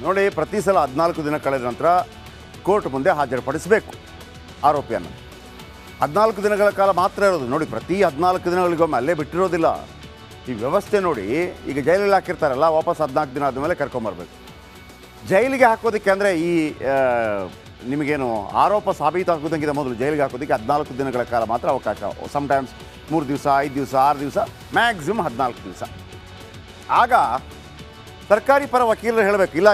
ನೋಡಿ, ಪ್ರತಿ ಸಲ 14 ದಿನ ಕಳೆದ ನಂತರ ಕೋರ್ಟ್ ಮುಂದೆ ಹಾಜರುಪಡಿಸಬೇಕು ಆರೋಪಿಯನ್ನು. 14 ದಿನಗಳ ಕಾಲ ಮಾತ್ರ ಇರೋದು. ನೋಡಿ, ಪ್ರತಿ 14 ದಿನಗಳಿಗೊಮ್ಮೆ ಅಲ್ಲೇ ಬಿಟ್ಟಿರೋದಿಲ್ಲ. ಈ ವ್ಯವಸ್ಥೆ ನೋಡಿ, ಈಗ ಜೈಲಲ್ಲಿ ಹಾಕಿರ್ತಾರಲ್ಲ, ವಾಪಸ್ 14 ದಿನ ಆದಮೇಲೆ ಕರ್ಕೊಂಬರ್ಬೇಕು ಜೈಲಿಗೆ ಹಾಕೋದಕ್ಕೆ. ಅಂದರೆ ಈ ನಿಮಗೇನು ಆರೋಪ ಸಾಬೀತಾಗೋದಂಗಿಂತ ಮೊದಲು ಜೈಲಿಗೆ ಹಾಕೋದಕ್ಕೆ 14 ದಿನಗಳ ಕಾಲ ಮಾತ್ರ ಅವಕಾಶ. ಸಮ್ಟೈಮ್ಸ್ 3 ದಿವಸ, 5 ದಿವಸ, 6 ದಿವಸ, ಮ್ಯಾಕ್ಸಿಮಮ್ 14 ದಿವಸ. ಆಗ ಸರ್ಕಾರಿ ಪರ ವಕೀಲರು ಹೇಳಬೇಕು, ಇಲ್ಲ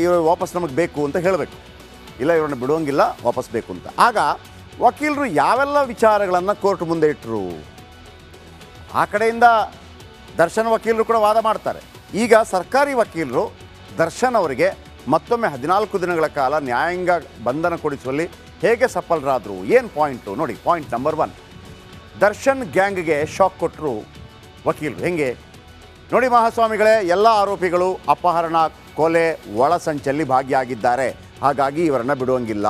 ಇವರು ವಾಪಸ್ ನಮಗೆ ಬೇಕು ಅಂತ ಹೇಳಬೇಕು, ಇಲ್ಲ ಇವ್ರನ್ನ ಬಿಡುವಂಗಿಲ್ಲ, ವಾಪಸ್ ಬೇಕು ಅಂತ. ಆಗ ವಕೀಲರು ಯಾವೆಲ್ಲ ವಿಚಾರಗಳನ್ನು ಕೋರ್ಟ್ ಮುಂದೆ ಇಟ್ಟರು, ಆ ಕಡೆಯಿಂದ ದರ್ಶನ್ ವಕೀಲರು ಕೂಡ ವಾದ ಮಾಡ್ತಾರೆ. ಈಗ ಸರ್ಕಾರಿ ವಕೀಲರು ದರ್ಶನ್ ಅವರಿಗೆ ಮತ್ತೊಮ್ಮೆ 14 ದಿನಗಳ ಕಾಲ ನ್ಯಾಯಾಂಗ ಬಂಧನ ಕೊಡಿಸುವಲ್ಲಿ ಹೇಗೆ ಸಫಲರಾದರು, ಏನು ಪಾಯಿಂಟು ನೋಡಿ. ಪಾಯಿಂಟ್ ನಂಬರ್ 1, ದರ್ಶನ್ ಗ್ಯಾಂಗ್ಗೆ ಶಾಕ್ ಕೊಟ್ಟರು ವಕೀಲರು. ಹೆಂಗೆ ನೋಡಿ ಮಹಾಸ್ವಾಮಿಗಳೇ, ಎಲ್ಲ ಆರೋಪಿಗಳು ಅಪಹರಣ, ಕೊಲೆ, ಒಳಸಂಚಲ್ಲಿ ಭಾಗಿಯಾಗಿದ್ದಾರೆ, ಹಾಗಾಗಿ ಇವರನ್ನು ಬಿಡುವಂಗಿಲ್ಲ.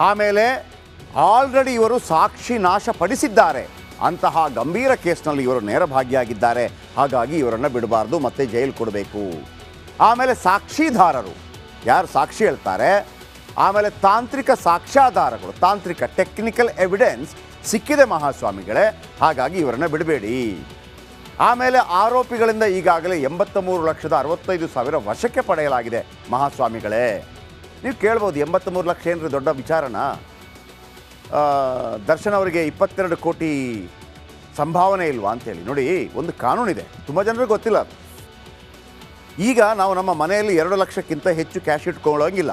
ಆಮೇಲೆ ಆಲ್ರೆಡಿ ಇವರು ಸಾಕ್ಷಿ ನಾಶಪಡಿಸಿದ್ದಾರೆ, ಅಂತಹ ಗಂಭೀರ ಕೇಸ್ನಲ್ಲಿ ಇವರು ನೇರ ಭಾಗಿಯಾಗಿದ್ದಾರೆ, ಹಾಗಾಗಿ ಇವರನ್ನು ಬಿಡಬಾರ್ದು, ಮತ್ತೆ ಜೈಲು ಕೊಡಬೇಕು. ಆಮೇಲೆ ಸಾಕ್ಷಿದಾರರು ಯಾರು ಸಾಕ್ಷಿ ಹೇಳ್ತಾರೆ, ಆಮೇಲೆ ತಾಂತ್ರಿಕ ಸಾಕ್ಷ್ಯಾಧಾರಗಳು, ತಾಂತ್ರಿಕ ಟೆಕ್ನಿಕಲ್ ಎವಿಡೆನ್ಸ್ ಸಿಕ್ಕಿದೆ ಮಹಾಸ್ವಾಮಿಗಳೇ, ಹಾಗಾಗಿ ಇವರನ್ನು ಬಿಡಬೇಡಿ. ಆಮೇಲೆ ಆರೋಪಿಗಳಿಂದ ಈಗಾಗಲೇ 83,65,000 ವಶಕ್ಕೆ ಪಡೆಯಲಾಗಿದೆ ಮಹಾಸ್ವಾಮಿಗಳೇ. ನೀವು ಕೇಳ್ಬೋದು, 83 ಲಕ್ಷ ಏನ್ರಿ ದೊಡ್ಡ ವಿಚಾರನ? ದರ್ಶನ್ ಅವರಿಗೆ 22 ಕೋಟಿ ಸಂಭಾವನೆ ಇಲ್ವಾ ಅಂತೇಳಿ. ನೋಡಿ, ಒಂದು ಕಾನೂನಿದೆ, ತುಂಬ ಜನರಿಗೆ ಗೊತ್ತಿಲ್ಲ. ಈಗ ನಾವು ನಮ್ಮ ಮನೆಯಲ್ಲಿ 2 ಲಕ್ಷಕ್ಕಿಂತ ಹೆಚ್ಚು ಕ್ಯಾಶ್ ಇಟ್ಕೊಳ್ಳೋಂಗಿಲ್ಲ.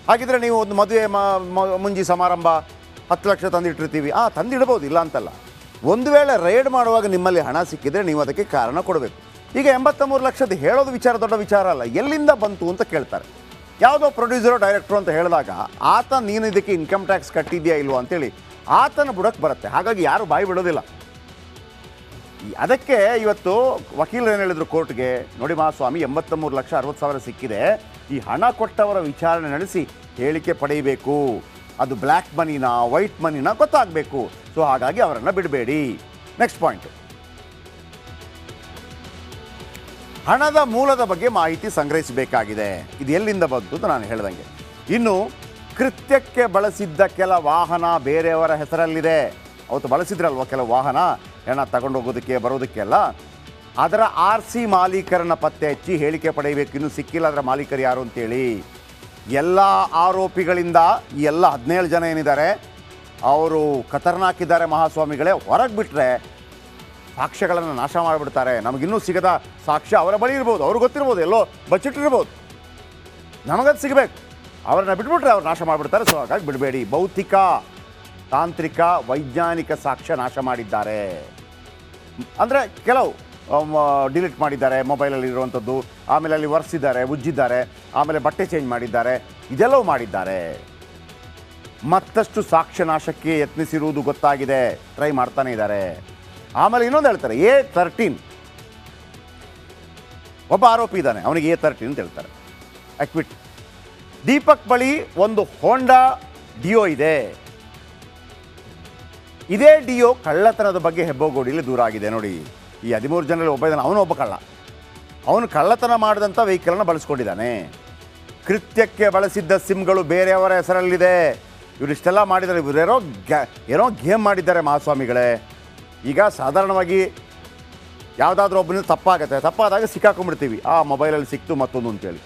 ಹಾಗಿದ್ರೆ ನೀವು ಒಂದು ಮದುವೆ ಮುಂಜಿ ಸಮಾರಂಭ 10 ಲಕ್ಷ ತಂದಿಟ್ಟಿರ್ತೀವಿ, ತಂದಿಡ್ಬೋದು, ಇಲ್ಲ ಅಂತಲ್ಲ. ಒಂದು ವೇಳೆ ರೈಡ್ ಮಾಡುವಾಗ ನಿಮ್ಮಲ್ಲಿ ಹಣ ಸಿಕ್ಕಿದರೆ ನೀವು ಅದಕ್ಕೆ ಕಾರಣ ಕೊಡಬೇಕು. ಈಗ 83 ಲಕ್ಷದ ಹೇಳೋದು ವಿಚಾರ ದೊಡ್ಡ ವಿಚಾರ ಅಲ್ಲ, ಎಲ್ಲಿಂದ ಬಂತು ಅಂತ ಕೇಳ್ತಾರೆ. ಯಾವುದೋ ಪ್ರೊಡ್ಯೂಸರು, ಡೈರೆಕ್ಟ್ರು ಅಂತ ಹೇಳಿದಾಗ ಆತ ನೀನು ಇದಕ್ಕೆ ಇನ್ಕಮ್ ಟ್ಯಾಕ್ಸ್ ಕಟ್ಟಿದ್ಯಾ ಇಲ್ವೋ ಅಂತೇಳಿ ಆತನ ಬುಡಕ್ಕೆ ಬರುತ್ತೆ. ಹಾಗಾಗಿ ಯಾರು ಬಾಯಿ ಬಿಡೋದಿಲ್ಲ. ಅದಕ್ಕೆ ಇವತ್ತು ವಕೀಲರು ಏನು ಹೇಳಿದ್ರು ಕೋರ್ಟ್ಗೆ, ನೋಡಿ ಮಹಾಸ್ವಾಮಿ, 83,60,000 ಸಿಕ್ಕಿದೆ, ಈ ಹಣ ಕೊಟ್ಟವರ ವಿಚಾರಣೆ ನಡೆಸಿ ಹೇಳಿಕೆ ಪಡೆಯಬೇಕು, ಅದು ಬ್ಲ್ಯಾಕ್ ಮನಿನಾ ವೈಟ್ ಮನಿನಾ ಗೊತ್ತಾಗಬೇಕು. ಸೊ ಹಾಗಾಗಿ ಅವರನ್ನು ಬಿಡಬೇಡಿ. ನೆಕ್ಸ್ಟ್ ಪಾಯಿಂಟು, ಹಣದ ಮೂಲದ ಬಗ್ಗೆ ಮಾಹಿತಿ ಸಂಗ್ರಹಿಸಬೇಕಾಗಿದೆ. ಇದು ಎಲ್ಲಿಂದ ಬಂತು ಅಂತ ನಾನು ಹೇಳ್ದಂಗೆ. ಇನ್ನು ಕೃತ್ಯಕ್ಕೆ ಬಳಸಿದ್ದ ಕೆಲ ವಾಹನ ಬೇರೆಯವರ ಹೆಸರಲ್ಲಿದೆ. ಅವತ್ತು ಬಳಸಿದ್ರಲ್ವ ಕೆಲವು ವಾಹನ, ಹಣ ತಗೊಂಡೋಗೋದಕ್ಕೆ ಬರೋದಕ್ಕೆಲ್ಲ, ಅದರ RC ಮಾಲೀಕರನ್ನು ಪತ್ತೆ ಹಚ್ಚಿ ಹೇಳಿಕೆ ಪಡೆಯಬೇಕು. ಇನ್ನೂ ಸಿಕ್ಕಿಲ್ಲ ಅದರ ಮಾಲೀಕರು ಯಾರು ಅಂತೇಳಿ. ಎಲ್ಲ ಆರೋಪಿಗಳಿಂದ ಈ ಎಲ್ಲ 17 ಜನ ಏನಿದ್ದಾರೆ ಅವರು ಖತರ್ನಾಕಿದ್ದಾರೆ ಮಹಾಸ್ವಾಮಿಗಳೇ. ಹೊರಗೆ ಬಿಟ್ಟರೆ ಸಾಕ್ಷ್ಯಗಳನ್ನು ನಾಶ ಮಾಡಿಬಿಡ್ತಾರೆ. ನಮಗಿನ್ನೂ ಸಿಗದ ಸಾಕ್ಷ್ಯ ಅವರ ಬಳಿ ಇರ್ಬೋದು, ಅವ್ರಿಗೆ ಗೊತ್ತಿರ್ಬೋದು, ಎಲ್ಲೋ ಬಚ್ಚಿಟ್ಟಿರ್ಬೋದು, ನಮಗದು ಸಿಗಬೇಕು. ಅವ್ರನ್ನ ಬಿಟ್ಬಿಟ್ರೆ ಅವ್ರು ನಾಶ ಮಾಡಿಬಿಡ್ತಾರೆ. ಸೊ ಹಾಗಾಗಿ ಬಿಡಬೇಡಿ. ಭೌತಿಕ, ತಾಂತ್ರಿಕ, ವೈಜ್ಞಾನಿಕ ಸಾಕ್ಷ್ಯ ನಾಶ ಮಾಡಿದ್ದಾರೆ. ಅಂದರೆ ಕೆಲವು ಡಿಲೀಟ್ ಮಾಡಿದ್ದಾರೆ ಮೊಬೈಲಲ್ಲಿ ಇರುವಂಥದ್ದು, ಆಮೇಲೆ ಅಲ್ಲಿ ಒರೆಸಿದ್ದಾರೆ, ಉಜ್ಜಿದ್ದಾರೆ, ಆಮೇಲೆ ಬಟ್ಟೆ ಚೇಂಜ್ ಮಾಡಿದ್ದಾರೆ, ಇದೆಲ್ಲವೂ ಮಾಡಿದ್ದಾರೆ. ಮತ್ತಷ್ಟು ಸಾಕ್ಷ್ಯ ನಾಶಕ್ಕೆ ಯತ್ನಿಸಿರುವುದು ಗೊತ್ತಾಗಿದೆ, ಟ್ರೈ ಮಾಡ್ತಾನೆ ಇದ್ದಾರೆ. ಆಮೇಲೆ ಇನ್ನೊಂದು ಹೇಳ್ತಾರೆ, A13 ಒಬ್ಬ ಆರೋಪಿ ಇದ್ದಾನೆ, ಅವನಿಗೆ A13 ಅಂತ ಹೇಳ್ತಾರೆ, ಅಕ್ವಿಟ್. ದೀಪಕ್ ಬಳಿ ಒಂದು ಹೋಂಡಾ ಡಿಯೋ ಇದೆ. ಇದೇ ಡಿಯೋ ಕಳ್ಳತನದ ಬಗ್ಗೆ ಹೆಬ್ಬಗೋಡಿಯಲ್ಲಿ ದೂರ ಆಗಿದೆ. ನೋಡಿ, ಈ 13 ಜನರಲ್ಲಿ ಒಬ್ಬ ಇದ್ದಾನೆ, ಅವನು ಒಬ್ಬ ಕಳ್ಳ. ಅವನು ಕಳ್ಳತನ ಮಾಡಿದಂಥ ವೆಹಿಕಲನ್ನು ಬಳಸ್ಕೊಂಡಿದ್ದಾನೆ. ಕೃತ್ಯಕ್ಕೆ ಬಳಸಿದ್ದ ಸಿಮ್ಗಳು ಬೇರೆಯವರ ಹೆಸರಲ್ಲಿದೆ. ಇವರು ಇಷ್ಟೆಲ್ಲ ಮಾಡಿದ್ದಾರೆ. ಇವರೇನೋ ಏನೋ ಗೇಮ್ ಮಾಡಿದ್ದಾರೆ ಮಹಾಸ್ವಾಮಿಗಳೇ. ಈಗ ಸಾಧಾರಣವಾಗಿ ಯಾವುದಾದ್ರೂ ಒಬ್ಬನಿಂದ ತಪ್ಪಾದಾಗ ಸಿಕ್ಕಾಕೊಂಡ್ಬಿಡ್ತೀವಿ, ಮೊಬೈಲಲ್ಲಿ ಸಿಕ್ತು ಮತ್ತೊಂದು ಅಂತೇಳಿ.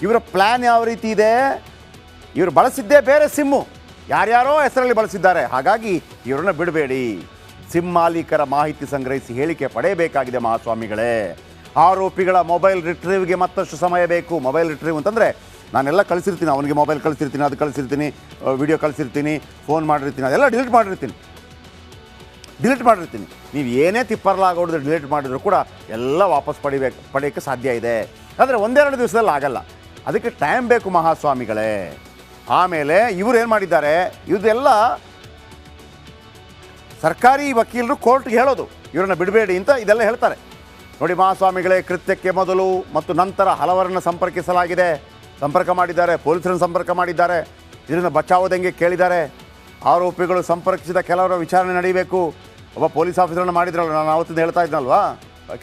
ಇವರ ಪ್ಲ್ಯಾನ್ ಯಾವ ರೀತಿ ಇದೆ, ಇವರು ಬಳಸಿದ್ದೇ ಬೇರೆ ಸಿಮ್ಮು, ಯಾರ್ಯಾರೋ ಹೆಸರಲ್ಲಿ ಬಳಸಿದ್ದಾರೆ. ಹಾಗಾಗಿ ಇವರನ್ನು ಬಿಡಬೇಡಿ. ಸಿಮ್ ಮಾಲೀಕರ ಮಾಹಿತಿ ಸಂಗ್ರಹಿಸಿ ಹೇಳಿಕೆ ಪಡೆಯಬೇಕಾಗಿದೆ ಮಹಾಸ್ವಾಮಿಗಳೇ. ಆರೋಪಿಗಳ ಮೊಬೈಲ್ ರಿಟ್ರೀವ್ಗೆ ಮತ್ತಷ್ಟು ಸಮಯ ಬೇಕು. ಮೊಬೈಲ್ ರಿಟ್ರೀವ್ ಅಂತಂದರೆ ನಾನೆಲ್ಲ ಕಳಿಸಿರ್ತೀನಿ, ಅವನಿಗೆ ಮೊಬೈಲ್ ಕಳಿಸಿರ್ತೀನಿ, ಅದು ಕಳಿಸಿರ್ತೀನಿ, ವಿಡಿಯೋ ಕಳಿಸಿರ್ತೀನಿ, ಫೋನ್ ಮಾಡಿರ್ತೀನಿ, ಅದೆಲ್ಲ ಡಿಲೀಟ್ ಮಾಡಿರ್ತೀನಿ. ನೀವು ಏನೇ ತಿಪ್ಪರ್ಲಾಗೋಡಿದ್ರೆ ಡಿಲೀಟ್ ಮಾಡಿದ್ರು ಕೂಡ ಎಲ್ಲ ವಾಪಸ್ ಪಡೆಯೋಕ್ಕೆ ಸಾಧ್ಯ ಇದೆ. ಆದರೆ 1-2 ದಿವಸದಲ್ಲಿ ಆಗಲ್ಲ, ಅದಕ್ಕೆ ಟೈಮ್ ಬೇಕು ಮಹಾಸ್ವಾಮಿಗಳೇ. ಆಮೇಲೆ ಇವರು ಏನು ಮಾಡಿದ್ದಾರೆ, ಇದೆಲ್ಲ ಸರ್ಕಾರಿ ವಕೀಲರು ಕೋರ್ಟ್ಗೆ ಹೇಳೋದು, ಇವರನ್ನು ಬಿಡಬೇಡಿ ಅಂತ ಇದೆಲ್ಲ ಹೇಳ್ತಾರೆ. ನೋಡಿ ಮಹಾಸ್ವಾಮಿಗಳೇ, ಕೃತ್ಯಕ್ಕೆ ಮೊದಲು ಮತ್ತು ನಂತರ ಹಲವರನ್ನು ಸಂಪರ್ಕ ಮಾಡಿದ್ದಾರೆ, ಪೊಲೀಸರನ್ನು ಸಂಪರ್ಕ ಮಾಡಿದ್ದಾರೆ, ಇದರಿಂದ ಬಚಾವೋದಂಗೆ ಕೇಳಿದ್ದಾರೆ. ಆರೋಪಿಗಳು ಸಂಪರ್ಕಿಸಿದ ಕೆಲವರ ವಿಚಾರಣೆ ನಡೆಯಬೇಕು. ಒಬ್ಬ ಪೊಲೀಸ್ ಆಫೀಸರನ್ನು ಮಾಡಿದ್ರಲ್ವ, ನಾನು ಅವತ್ತಿಂದ ಹೇಳ್ತಾ ಇದ್ನಲ್ವಾ,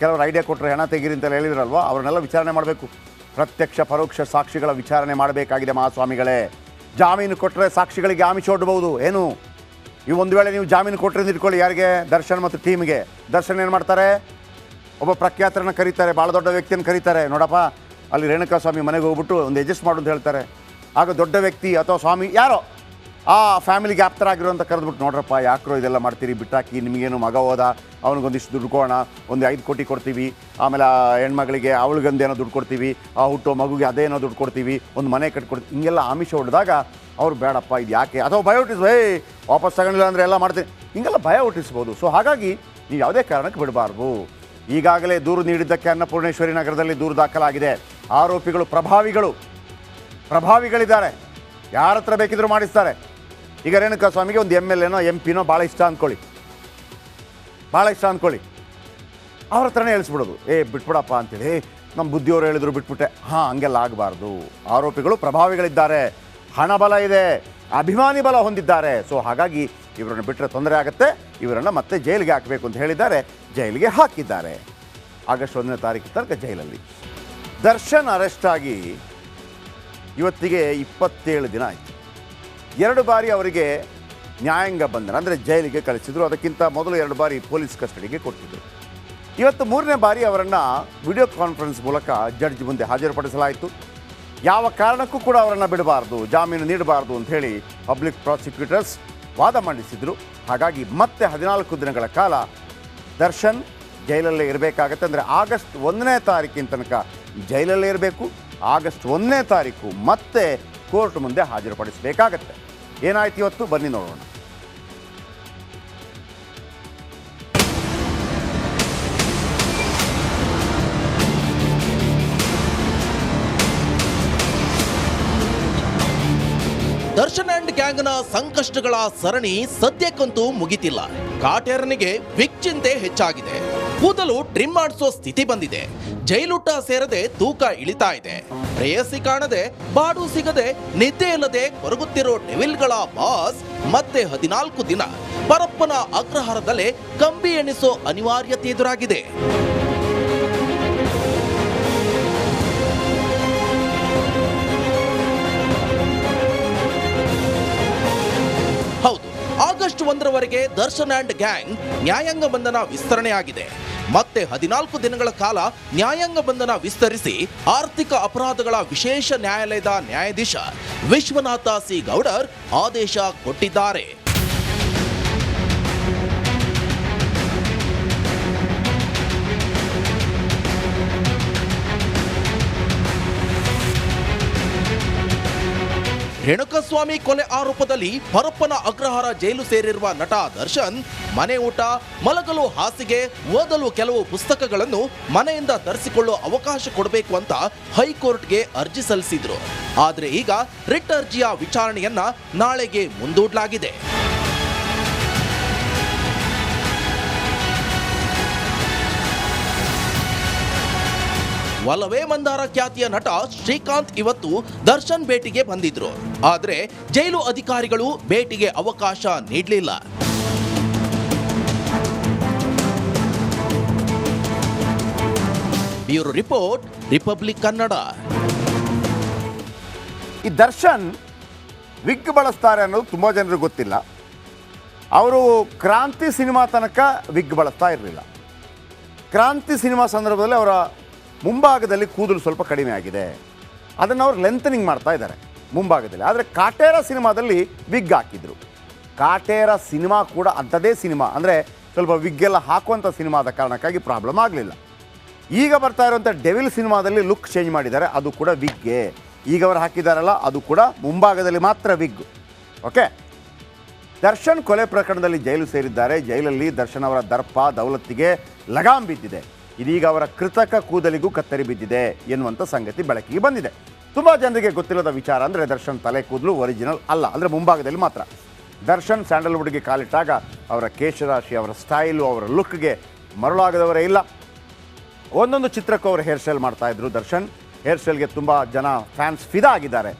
ಕೆಲವರು ಐಡಿಯಾ ಕೊಟ್ಟರೆ ಹಣ ತೆಗೀರಿ ಅಂತೆಲ್ಲ ಹೇಳಿದ್ರಲ್ವ, ಅವ್ರನ್ನೆಲ್ಲ ವಿಚಾರಣೆ ಮಾಡಬೇಕು. ಪ್ರತ್ಯಕ್ಷ ಪರೋಕ್ಷ ಸಾಕ್ಷಿಗಳ ವಿಚಾರಣೆ ಮಾಡಬೇಕಾಗಿದೆ ಮಹಾಸ್ವಾಮಿಗಳೇ. ಜಾಮೀನು ಕೊಟ್ಟರೆ ಸಾಕ್ಷಿಗಳಿಗೆ ಆಮಿಷ ಒಡ್ಡಬಹುದು. ಏನು ಈ ಒಂದು ವೇಳೆ ನೀವು ಜಾಮೀನು ಕೊಟ್ಟರೆ ಇಟ್ಕೊಳ್ಳಿ, ಯಾರಿಗೆ? ದರ್ಶನ್ ಮತ್ತು ಟೀಮ್ಗೆ. ದರ್ಶನ್ ಏನು ಮಾಡ್ತಾರೆ? ಒಬ್ಬ ಪ್ರಖ್ಯಾತರನ್ನ ಕರೀತಾರೆ, ಭಾಳ ದೊಡ್ಡ ವ್ಯಕ್ತಿಯನ್ನು ಕರೀತಾರೆ. ನೋಡಪ್ಪ, ಅಲ್ಲಿ ರೇಣುಕಾ ಸ್ವಾಮಿ ಮನೆಗೆ ಹೋಗ್ಬಿಟ್ಟು ಒಂದು ಅಡ್ಜಸ್ಟ್ ಮಾಡು ಅಂತ ಹೇಳ್ತಾರೆ. ಆಗ ದೊಡ್ಡ ವ್ಯಕ್ತಿ ಅಥವಾ ಸ್ವಾಮಿ ಯಾರೋ ಆ ಫ್ಯಾಮಿಲಿಗೆ ಆಪ್ತರಾಗಿರೋ ಅಂತ ಕರೆದ್ಬಿಟ್ಟು, ನೋಡ್ರಪ್ಪ ಯಾಕ್ರೋ ಇದೆಲ್ಲ ಮಾಡ್ತೀರಿ, ಬಿಟ್ಟಾಕಿ, ನಿಮಗೇನು ಮಗ ಹೋದ, ಅವ್ನಿಗೊಂದಿಷ್ಟು ದುಡ್ಡು ಕೊಡೋಣ, ಒಂದು 5 ಕೋಟಿ ಕೊಡ್ತೀವಿ, ಆಮೇಲೆ ಆ ಹೆಣ್ಮಗಳಿಗೆ ಅವಳಿಗೊಂದೇನೋ ದುಡ್ಡು ಕೊಡ್ತೀವಿ, ಆ ಹುಟ್ಟೋ ಮಗುಗೆ ಅದೇನೋ ದುಡ್ಡು ಕೊಡ್ತೀವಿ, ಒಂದು ಮನೆ ಕಟ್ಕೊಡ್ತೀವಿ, ಹಿಂಗೆಲ್ಲ ಆಮಿಷ ಹೊಡೆದಾಗ ಅವ್ರು ಬೇಡಪ್ಪ ಇದು ಯಾಕೆ, ಅಥವಾ ಭಯ ಹುಟ್ಟಿಸ್ಬೋ, ವಾಪಸ್ ತಗೊಂಡಿಲ್ಲ ಅಂದರೆ ಎಲ್ಲ ಮಾಡ್ತೀನಿ, ಹಿಂಗೆಲ್ಲ ಭಯ ಹುಟ್ಟಿಸ್ಬೋದು. ಸೊ ಹಾಗಾಗಿ ನೀವು ಯಾವುದೇ ಕಾರಣಕ್ಕೆ ಬಿಡಬಾರ್ದು. ಈಗಾಗಲೇ ದೂರು ನೀಡಿದ್ದಕ್ಕೆ ಅನ್ನಪೂರ್ಣೇಶ್ವರಿ ನಗರದಲ್ಲಿ ದೂರು ದಾಖಲಾಗಿದೆ. ಆರೋಪಿಗಳು ಪ್ರಭಾವಿಗಳಿದ್ದಾರೆ, ಯಾರ ಹತ್ರ ಬೇಕಿದ್ರೂ ಮಾಡಿಸ್ತಾರೆ. ಈಗ ರೇಣುಕಾ ಸ್ವಾಮಿಗೆ ಒಂದು MLA MP ಭಾಳ ಇಷ್ಟ ಅಂದ್ಕೊಳ್ಳಿ, ಅವ್ರ ಹತ್ರನೇ ಹೇಳಿಸ್ಬಿಡೋದು, ಬಿಟ್ಬಿಡಪ್ಪ ಅಂತೇಳಿ, ನಮ್ಮ ಬುದ್ಧಿಯವರು ಹೇಳಿದ್ರು ಬಿಟ್ಬಿಟ್ಟೆ. ಹಂಗೆಲ್ಲ ಆಗಬಾರ್ದು. ಆರೋಪಿಗಳು ಪ್ರಭಾವಿಗಳಿದ್ದಾರೆ, ಹಣಬಲ ಇದೆ, ಅಭಿಮಾನಿ ಬಲ ಹೊಂದಿದ್ದಾರೆ. ಸೊ ಹಾಗಾಗಿ ಇವರನ್ನು ಬಿಟ್ಟರೆ ತೊಂದರೆ ಆಗುತ್ತೆ, ಇವರನ್ನು ಮತ್ತೆ ಜೈಲಿಗೆ ಹಾಕಬೇಕು ಅಂತ ಹೇಳಿದ್ದಾರೆ, ಜೈಲಿಗೆ ಹಾಕಿದ್ದಾರೆ. ಆಗಸ್ಟ್ 1ನೇ ತಾರೀಕು ತನಕ ಜೈಲಲ್ಲಿ. ದರ್ಶನ್ ಅರೆಸ್ಟ್ ಆಗಿ ಇವತ್ತಿಗೆ 27 ದಿನ ಆಯಿತು. 2 ಬಾರಿ ಅವರಿಗೆ ನ್ಯಾಯಾಂಗ ಬಂಧನ ಅಂದರೆ ಜೈಲಿಗೆ ಕಳಿಸಿದ್ರು. ಅದಕ್ಕಿಂತ ಮೊದಲು 2 ಬಾರಿ ಪೊಲೀಸ್ ಕಸ್ಟಡಿಗೆ ಕೊಟ್ಟಿದ್ದರು. ಇವತ್ತು 3ನೇ ಬಾರಿ ಅವರನ್ನು ವಿಡಿಯೋ ಕಾನ್ಫರೆನ್ಸ್ ಮೂಲಕ ಜಡ್ಜ್ ಮುಂದೆ ಹಾಜರುಪಡಿಸಲಾಯಿತು. ಯಾವ ಕಾರಣಕ್ಕೂ ಕೂಡ ಅವರನ್ನು ಬಿಡಬಾರ್ದು, ಜಾಮೀನು ನೀಡಬಾರ್ದು ಅಂಥೇಳಿ ಪಬ್ಲಿಕ್ ಪ್ರಾಸಿಕ್ಯೂಟರ್ಸ್ ವಾದ ಮಂಡಿಸಿದರು. ಹಾಗಾಗಿ ಮತ್ತೆ 14 ದಿನಗಳ ಕಾಲ ದರ್ಶನ್ ಜೈಲಲ್ಲೇ ಇರಬೇಕಾಗತ್ತೆ. ಅಂದರೆ ಆಗಸ್ಟ್ 1ನೇ ತಾರೀಕಿನ ತನಕ ಜೈಲಲ್ಲೇ ಇರಬೇಕು. ಆಗಸ್ಟ್ 1ನೇ ತಾರೀಕು ಮತ್ತೆ ಕೋರ್ಟ್ ಮುಂದೆ ಹಾಜರುಪಡಿಸಬೇಕಾಗತ್ತೆ. ಏನಾಯ್ತು ಇವತ್ತು ಬನ್ನಿ ನೋಡೋಣ. ದರ್ಶನ್ ಅಂಡ್ ಗ್ಯಾಂಗ್ನ ಸಂಕಷ್ಟಗಳ ಸರಣಿ ಸದ್ಯಕ್ಕಂತೂ ಮುಗಿತಿಲ್ಲ. ಕಾಟೇರನಿಗೆ ಬಿಗ್ ಚಿಂತೆ ಹೆಚ್ಚಾಗಿದೆ. ಕೂದಲು ಟ್ರಿಮ್ ಮಾಡಿಸೋ ಸ್ಥಿತಿ ಬಂದಿದೆ. ಜೈಲೂಟ ಸೇರದೆ ತೂಕ ಇಳಿತಾ ಇದೆ. ಪ್ರೇಯಸಿ ಕಾಣದೆ, ಬಾಡು ಸಿಗದೆ, ನಿದ್ದೆ ಇಲ್ಲದೆ ಕೊರಗುತ್ತಿರೋ ಡೆವಿಲ್ಗಳ ಬಾಸ್ ಮತ್ತೆ 14 ದಿನ ಪರಪ್ಪನ ಅಗ್ರಹಾರದಲ್ಲೇ ಕಂಬಿ ಎಣಿಸೋ ಅನಿವಾರ್ಯತೆ ಎದುರಾಗಿದೆ. ಹೌದು, ಆಗಸ್ಟ್ 1ರವರೆಗೆ ದರ್ಶನ್ ಅಂಡ್ ಗ್ಯಾಂಗ್ ನ್ಯಾಯಾಂಗ ಬಂಧನ ವಿಸ್ತರಣೆಯಾಗಿದೆ. ಮತ್ತೆ 14 ದಿನಗಳ ಕಾಲ ನ್ಯಾಯಾಂಗ ಬಂಧನ ವಿಸ್ತರಿಸಿ ಆರ್ಥಿಕ ಅಪರಾಧಗಳ ವಿಶೇಷ ನ್ಯಾಯಾಲಯದ ನ್ಯಾಯಾಧೀಶ ವಿಶ್ವನಾಥ ಸಿ ಗೌಡರ್ ಆದೇಶ ಕೊಟ್ಟಿದ್ದಾರೆ. ರೇಣುಕಾಸ್ವಾಮಿ ಕೊಲೆ ಆರೋಪದಲ್ಲಿ ಪರಪ್ಪನ ಅಗ್ರಹಾರ ಜೈಲು ಸೇರಿರುವ ನಟ ದರ್ಶನ್ ಮನೆ ಊಟ, ಮಲಗಲು ಹಾಸಿಗೆ, ಓದಲು ಕೆಲವು ಪುಸ್ತಕಗಳನ್ನು ಮನೆಯಿಂದ ತರಿಸಿಕೊಳ್ಳೋ ಅವಕಾಶ ಕೊಡಬೇಕು ಅಂತ ಹೈಕೋರ್ಟ್ಗೆ ಅರ್ಜಿ ಸಲ್ಲಿಸಿದ್ರು. ಆದರೆ ಈಗ ರಿಟ್ ಅರ್ಜಿಯ ವಿಚಾರಣೆಯನ್ನ ನಾಳೆಗೆ ಮುಂದೂಡಲಾಗಿದೆ. ಒಲವೇ ಮಂದಾರ ಖ್ಯಾತಿಯ ನಟ ಶ್ರೀಕಾಂತ್ ಇವತ್ತು ದರ್ಶನ್ ಭೇಟಿಗೆ ಬಂದಿದ್ರು. ಆದ್ರೆ ಜೈಲು ಅಧಿಕಾರಿಗಳು ಭೇಟಿಗೆ ಅವಕಾಶ ನೀಡಲಿಲ್ಲ. Bureau report, republic Kannada. ಈ ದರ್ಶನ್ ವಿಗ್ ಬಳಸ್ತಾರೆ ಅನ್ನೋದು ತುಂಬ ಜನರಿಗೆ ಗೊತ್ತಿಲ್ಲ. ಅವರು ಕ್ರಾಂತಿ ಸಿನಿಮಾ ತನಕ ವಿಗ್ ಬಳಸ್ತಾ ಇರಲಿಲ್ಲ. ಕ್ರಾಂತಿ ಸಿನಿಮಾ ಸಂದರ್ಭದಲ್ಲಿ ಅವರ ಮುಂಭಾಗದಲ್ಲಿ ಕೂದಲು ಸ್ವಲ್ಪ ಕಡಿಮೆ ಆಗಿದೆ. ಅದನ್ನು ಅವರು ಲೆಂಥನಿಂಗ್ ಮಾಡ್ತಾ ಇದ್ದಾರೆ ಮುಂಭಾಗದಲ್ಲಿ. ಆದರೆ ಕಾಟೇರ ಸಿನಿಮಾದಲ್ಲಿ ವಿಗ್ ಹಾಕಿದ್ರು. ಕಾಟೇರ ಸಿನಿಮಾ ಕೂಡ ಅಂಥದ್ದೇ ಸಿನಿಮಾ, ಅಂದರೆ ಸ್ವಲ್ಪ ವಿಗ್ಗೆಲ್ಲ ಹಾಕುವಂಥ ಸಿನಿಮಾದ ಕಾರಣಕ್ಕಾಗಿ ಪ್ರಾಬ್ಲಮ್ ಆಗಲಿಲ್ಲ. ಈಗ ಬರ್ತಾ ಇರುವಂಥ ಡೆವಿಲ್ ಸಿನಿಮಾದಲ್ಲಿ ಲುಕ್ ಚೇಂಜ್ ಮಾಡಿದ್ದಾರೆ, ಅದು ಕೂಡ ವಿಗ್ಗೆ. ಈಗ ಅವರು ಹಾಕಿದ್ದಾರಲ್ಲ, ಅದು ಕೂಡ ಮುಂಭಾಗದಲ್ಲಿ ಮಾತ್ರ ವಿಗ್. ಓಕೆ, ದರ್ಶನ್ ಕೊಲೆ ಪ್ರಕರಣದಲ್ಲಿ ಜೈಲು ಸೇರಿದ್ದಾರೆ. ಜೈಲಲ್ಲಿ ದರ್ಶನ್ ಅವರ ದರ್ಪ ದೌಲತ್ತಿಗೆ ಲಗಾಮ್ ಬಿದ್ದಿದೆ. ಇದೀಗ ಅವರ ಕೃತಕ ಕೂದಲಿಗೂ ಕತ್ತರಿ ಬಿದ್ದಿದೆ ಎನ್ನುವಂಥ ಸಂಗತಿ ಬೆಳಕಿಗೆ ಬಂದಿದೆ. ತುಂಬ ಜನರಿಗೆ ಗೊತ್ತಿಲ್ಲದ ವಿಚಾರ ಅಂದರೆ ದರ್ಶನ್ ತಲೆ ಕೂದಲು ಒರಿಜಿನಲ್ ಅಲ್ಲ, ಅಂದರೆ ಮುಂಭಾಗದಲ್ಲಿ ಮಾತ್ರ. ದರ್ಶನ್ ಸ್ಯಾಂಡಲ್ವುಡ್ಗೆ ಕಾಲಿಟ್ಟಾಗ ಅವರ ಕೇಶರಾಶಿ, ಅವರ ಸ್ಟೈಲು, ಅವರ ಲುಕ್ಗೆ ಮರಳಾಗದವರೇ ಇಲ್ಲ. ಒಂದೊಂದು ಚಿತ್ರಕ್ಕೂ ಅವರು ಹೇರ್ ಸ್ಟೈಲ್ ಮಾಡ್ತಾಯಿದ್ರು. ದರ್ಶನ್ ಹೇರ್ ಸ್ಟೈಲ್ಗೆ ತುಂಬ ಜನ ಫ್ಯಾನ್ಸ್ ಫಿದಾ ಆಗಿದ್ದಾರೆ.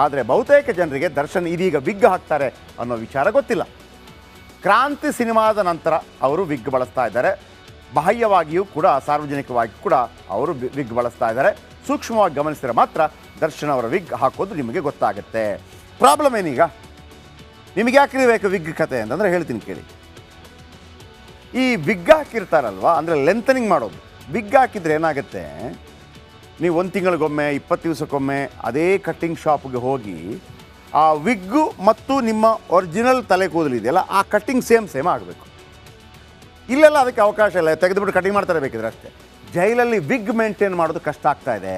ಆದರೆ ಬಹುತೇಕ ಜನರಿಗೆ ದರ್ಶನ್ ಇದೀಗ ವಿಗ್ ಹಾಕ್ತಾರೆ ಅನ್ನೋ ವಿಚಾರ ಗೊತ್ತಿಲ್ಲ. ಕ್ರಾಂತಿ ಸಿನಿಮಾದ ನಂತರ ಅವರು ವಿಗ್ ಬಳಸ್ತಾ ಇದ್ದಾರೆ. ಬಾಹ್ಯವಾಗಿಯೂ ಕೂಡ ಸಾರ್ವಜನಿಕವಾಗಿ ಕೂಡ ಅವರು ವಿಗ್ ಬಳಸ್ತಾ ಇದ್ದಾರೆ. ಸೂಕ್ಷ್ಮವಾಗಿ ಗಮನಿಸಿದರೆ ಮಾತ್ರ ದರ್ಶನ್ ಅವರ ವಿಗ್ ಹಾಕೋದು ನಿಮಗೆ ಗೊತ್ತಾಗುತ್ತೆ. ಪ್ರಾಬ್ಲಮ್ ಏನೀಗ, ನಿಮಗೆ ಯಾಕೆ ಬೇಕು ವಿಗ್ ಕತೆ ಅಂತಂದರೆ ಹೇಳ್ತೀನಿ ಕೇಳಿ. ಈ ವಿಗ್ ಹಾಕಿರ್ತಾರಲ್ವ, ಅಂದರೆ ಲೆಂಥನಿಂಗ್ ಮಾಡೋದು. ವಿಗ್ ಹಾಕಿದರೆ ಏನಾಗುತ್ತೆ, ನೀವು 1 ತಿಂಗಳಿಗೊಮ್ಮೆ 20 ದಿವಸಕ್ಕೊಮ್ಮೆ ಅದೇ ಕಟ್ಟಿಂಗ್ ಶಾಪ್ಗೆ ಹೋಗಿ ಆ ವಿಗ್ಗು ಮತ್ತು ನಿಮ್ಮ ಒರಿಜಿನಲ್ ತಲೆ ಕೂದಲು ಇದೆಯಲ್ಲ ಆ ಕಟ್ಟಿಂಗ್ ಸೇಮ್ ಆಗಬೇಕು. ಇಲ್ಲೆಲ್ಲ ಅದಕ್ಕೆ ಅವಕಾಶ ಇಲ್ಲ, ತೆಗೆದುಬಿಟ್ಟು ಕಟಿಂಗ್ ಮಾಡ್ತಾರೆ ಬೇಕಿದ್ರೆ ಅಷ್ಟೇ. ಜೈಲಲ್ಲಿ ವಿಗ್ ಮೇಂಟೈನ್ ಮಾಡೋದು ಕಷ್ಟ ಆಗ್ತಾ ಇದೆ.